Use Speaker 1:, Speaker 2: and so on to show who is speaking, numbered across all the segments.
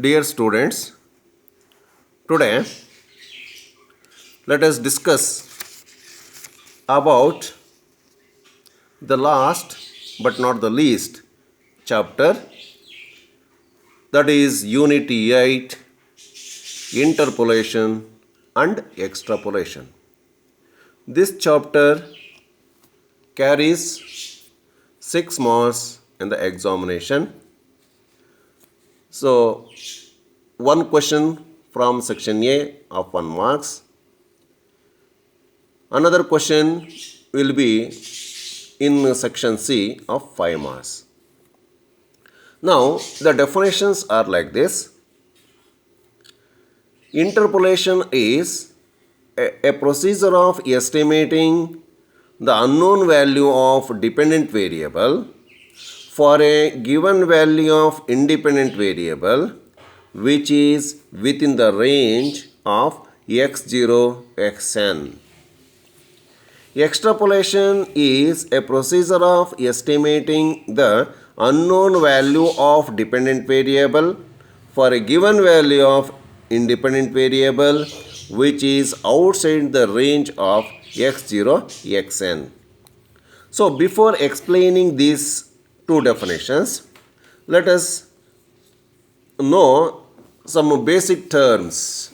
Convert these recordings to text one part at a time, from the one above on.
Speaker 1: Dear students, today let us discuss about the last but not the least chapter, that is Unit 8, Interpolation and Extrapolation. This chapter carries 6 marks in the examination. So, one question from section A of 1 marks. Another question will be in section C of 5 marks. Now, the definitions are like this. Interpolation is a procedure of estimating the unknown value of dependent variable for a given value of independent variable which is within the range of x0, xn. Extrapolation is a procedure of estimating the unknown value of dependent variable for a given value of independent variable which is outside the range of x0, xn. So before explaining these two definitions, let us know some basic terms.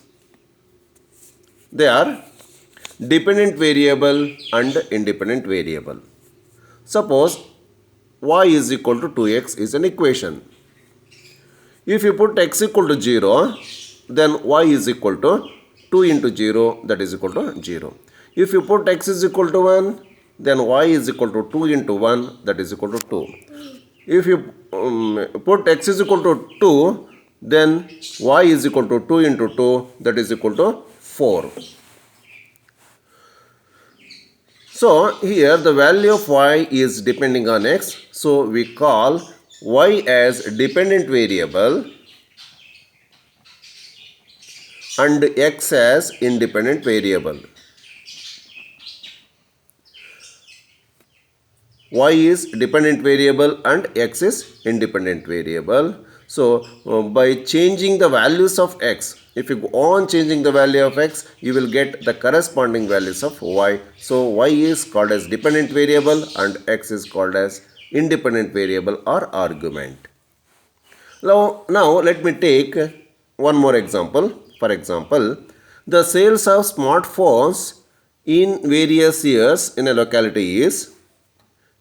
Speaker 1: They are dependent variable and independent variable. Suppose y is equal to 2x is an equation. If you put x equal to 0, then y is equal to 2 into 0, that is equal to 0. If you put x is equal to 1, then y is equal to 2 into 1, that is equal to 2. If you put x is equal to 2, then y is equal to 2 into 2, that is equal to 4. So here the value of y is depending on x, so we call y as dependent variable and x as independent variable. Y is dependent variable and x is independent variable. So by changing the values of x, if you go on changing the value of x, you will get the corresponding values of y. So y is called as dependent variable and x is called as independent variable or argument. Now let me take one more example. For example, the sales of smartphones in various years in a locality is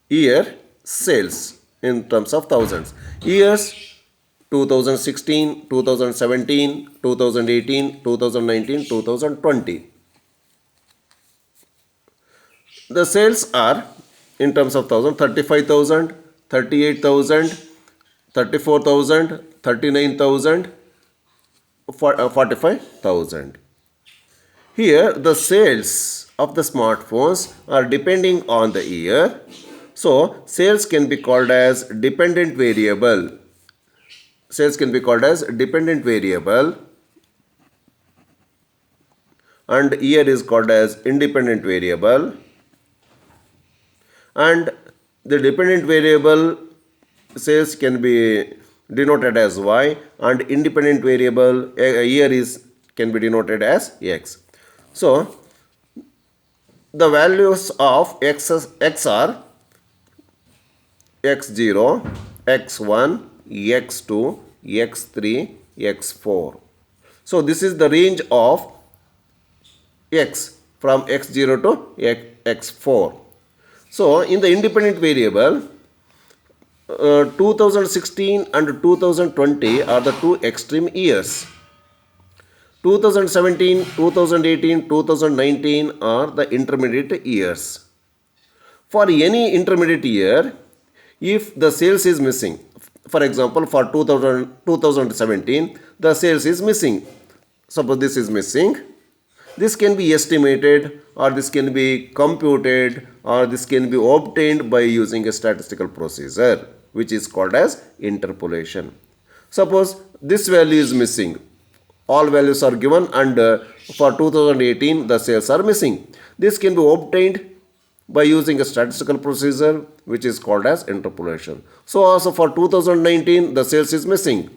Speaker 1: year sales in terms of thousands. Years 2016, 2017, 2018, 2019, 2020. The sales are in terms of thousand, 35,000, 38,000, 34,000, 39,000, 45,000. Here the sales of the smartphones are depending on the year. So sales can be called as dependent variable. Sales can be called as dependent variable and year is called as independent variable. And the dependent variable sales can be denoted as y and independent variable year can be denoted as x. So the values of x are x0, x1, x2, x3, x4. So this is the range of x from x0 to x4. So in the independent variable, 2016 and 2020 are the two extreme years. 2017, 2018, 2019 are the intermediate years. For any intermediate year, if the sales is missing, for example, for 2017, the sales is missing. Suppose this is missing. This can be estimated or this can be computed or this can be obtained by using a statistical procedure which is called as interpolation. Suppose this value is missing. All values are given and for 2018 the sales are missing. This can be obtained by using a statistical procedure which is called as interpolation. So also for 2019 the sales is missing.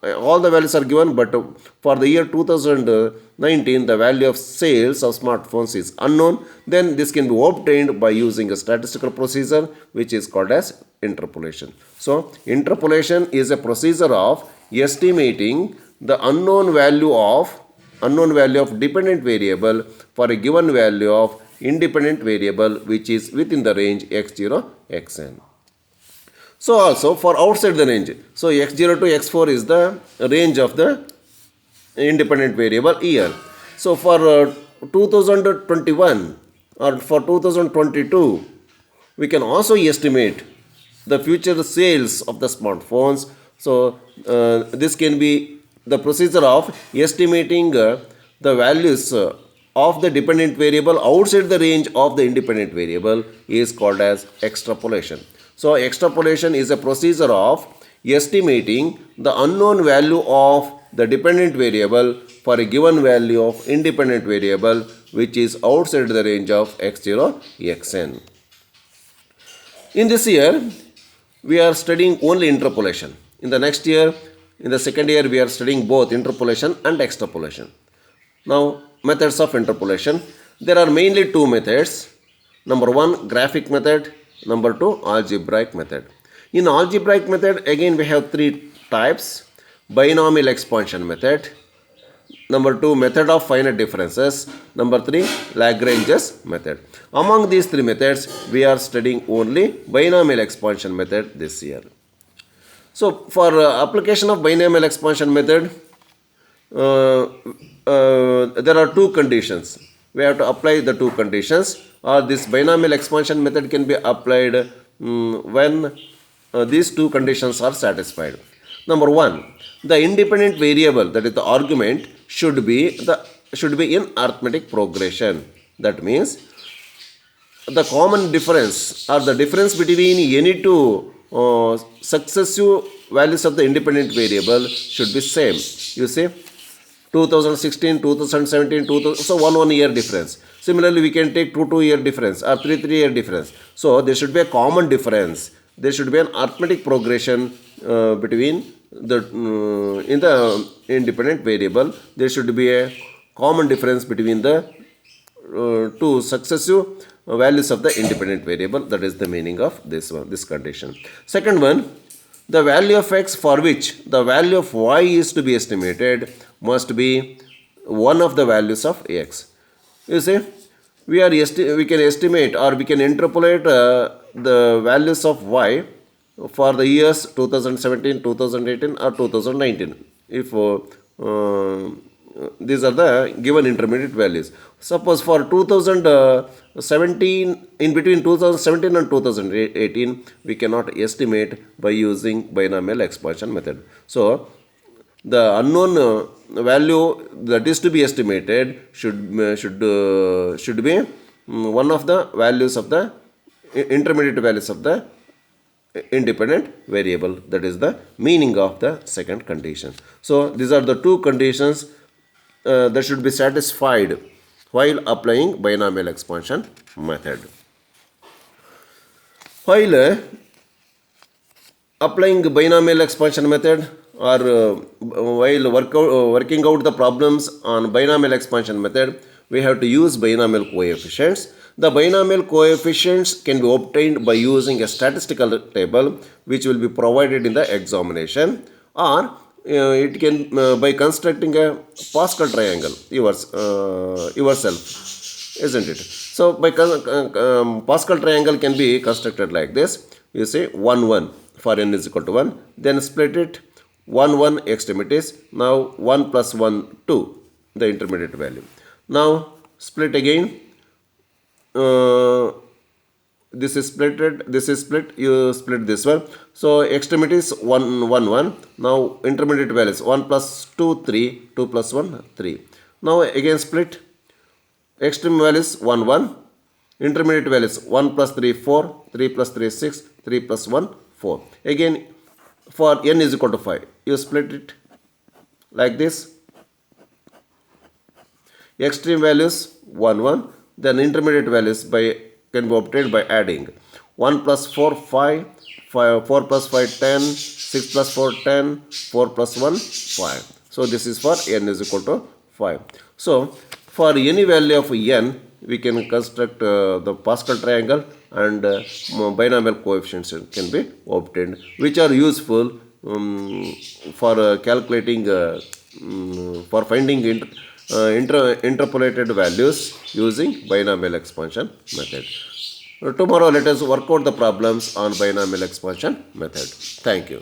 Speaker 1: all the values are given, but for the year 2019 the value of sales of smartphones is unknown. Then this can be obtained by using a statistical procedure which is called as interpolation. So interpolation is a procedure of estimating the unknown value of dependent variable for a given value of independent variable which is within the range x0 xn. So also for outside the range, so x0 to x4 is the range of the independent variable year. So for 2021 or for 2022, we can also estimate the future sales of the smartphones. So this can be the procedure of estimating the values of the dependent variable outside the range of the independent variable is called as extrapolation. So extrapolation is a procedure of estimating the unknown value of the dependent variable for a given value of independent variable which is outside the range of x0 xn. In this year, we are studying only interpolation. In the next year, in the second year, we are studying both interpolation and extrapolation. Now, methods of interpolation. There are mainly two methods. Number one, graphic method. Number two, algebraic method. In algebraic method, again we have three types. Binomial expansion method. Number two, method of finite differences. Number three, Lagrange's method. Among these three methods, we are studying only binomial expansion method this year. So, for application of binomial expansion method, there are two conditions. We have to apply the two conditions, or this binomial expansion method can be applied when these two conditions are satisfied. Number one, the independent variable, that is the argument, should be in arithmetic progression. That means the common difference or the difference between any two successive values of the independent variable should be same. You see, 2016, 2017, 2000, so 1 year difference. Similarly, we can take 2 year difference or 3 year difference. So there should be a common difference. There should be an arithmetic progression between the in the independent variable. There should be a common difference between the two successive values of the independent variable. That is the meaning of this one, this condition. Second one, the value of x for which the value of y is to be estimated must be one of the values of x. You see, we can estimate or we can interpolate the values of y for the years 2017, 2018 or 2019 if these are the given intermediate values. Suppose for 2017, in between 2017 and 2018, we cannot estimate by using binomial expansion method. So the unknown value that is to be estimated should be one of the values of the intermediate values of the independent variable. That is the meaning of the second condition. So these are the two conditions that should be satisfied while applying binomial expansion method. While applying binomial expansion method or while working out the problems on binomial expansion method, we have to use binomial coefficients. The binomial coefficients can be obtained by using a statistical table which will be provided in the examination, or it can by constructing a Pascal triangle yourself, isn't it? So by Pascal triangle can be constructed like this. You say 1 1 for n is equal to 1, then split it 1 1 extremities. Now 1 plus 1 2 the intermediate value. Now split again. This is split, you split this one. So extremities 1 1 1. Now intermediate values 1 plus 2 3, 2 plus 1 3. Now again split. Extreme values 1 1. Intermediate values 1 plus 3 4, 3 plus 3 6, 3 plus 1 4. Again for n is equal to 5, you split it like this. Extreme values 1 1. Then intermediate values can be obtained by adding 1 plus 4 5, 4 plus 5 10, 6 plus 4 10, 4 plus 1 5. So this is for n is equal to 5. So for any value of n, we can construct the Pascal triangle and binomial coefficients can be obtained, which are useful for calculating for finding interpolated values using binomial expansion method. Tomorrow let us work out the problems on binomial expansion method. Thank you.